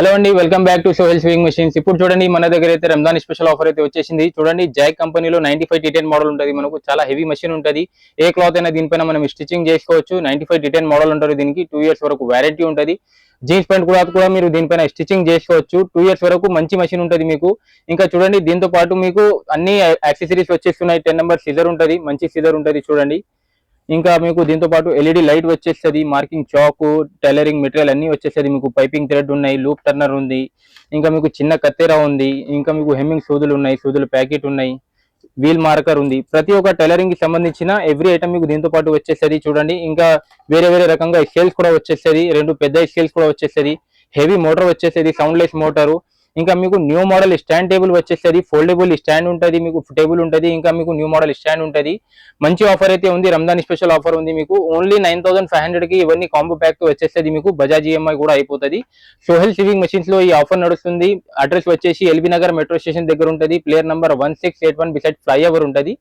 Hello అండి, welcome back to Sohail sewing machines. ఇప్పుడు చూడండి మన దగ్గర అయితే రంజాన్ స్పెషల్ ఆఫర్ అయితే వచ్చేసింది. చూడండి జాక్ కంపెనీలో 95 D10 మోడల్ ఉంటుంది. మనకు చాలా హెవీ మెషిన్ ఉంటుంది. ఏ క్లాత్ అయినా దీనిపైన మనం స్టిచింగ్ చేసుకోవచ్చు. 95 D10 మోడల్ ఉంటుంది. దీనికి 2 years వరకు వారంటీ ఉంటుంది. జీన్స్ ప్యాంట్ కూడా మీరు దీనిపైన స్టిచింగ్ చేసుకోవచ్చు. 2 years వరకు మంచి మెషిన్ ఉంటుంది మీకు. ఇంకా చూడండి దీంతో పాటు మీకు అన్ని యాక్సెసరీస్ వచ్చేస్తున్నాయి. 10 నెంబర్ సిజర్ ఉంటుంది, మంచి సిజర్ ఉంటుంది చూడండి. ఇంకా మీకు దీంతో పాటు ఎల్ఈడి లైట్ వచ్చేస్తుంది, మార్కింగ్ చాక్, టైలరింగ్ మెటీరియల్ అన్ని వచ్చేస్తుంది. మీకు పైపింగ్ థ్రెడ్ ఉన్నాయి, లూప్ టర్నర్ ఉంది, ఇంకా మీకు చిన్న కత్తెర ఉంది, ఇంకా మీకు హెమ్మింగ్ సూదులు ఉన్నాయి, సూదులు ప్యాకెట్ ఉన్నాయి, వీల్ మార్కర్ ఉంది. ప్రతి ఒక్క టైలరింగ్ కి సంబంధించిన ఎవ్రీ ఐటమ్ మీకు దీంతో పాటు వచ్చేస్తుంది చూడండి. ఇంకా వేరే వేరే రకంగా స్కేల్స్ కూడా వచ్చేస్తుంది, 2 పెద్ద స్కేల్స్ కూడా వచ్చేస్తుంది, హెవీ మోటార్ వచ్చేస్తుంది, సౌండ్లెస్ మోటారు. ఇంకా మీకు న్యూ మోడల్ స్టాండ్ టేబుల్ వచ్చేస్తుంది, ఫోల్డబుల్ స్టాండ్ ఉంటుంది, మీకు టేబుల్ ఉంటుంది, ఇంకా మీకు న్యూ మోడల్ స్టాండ్ ఉంటుంది. మంచి ఆఫర్ అయితే ఉంది, రంజాన్ స్పెషల్ ఆఫర్ ఉంది మీకు. ఓన్లీ 9500 కి ఇవన్నీ కాంబో ప్యాక్ తో వచ్చేస్తుంది మీకు. బజాజ్ ఈఎంఐ కూడా అయిపోతుంది. సోహెల్ సివింగ్ మెషిన్స్ లో ఈ ఆఫర్ నడుస్తుంది. అడ్రస్ వచ్చేసి ఎల్బీ నగర్ మెట్రో స్టేషన్ దగ్గర ఉంటుంది. ప్లేయర్ నంబర్ 1681 బిసైడ్ ఫ్లైఓవర్ ఉంటుంది.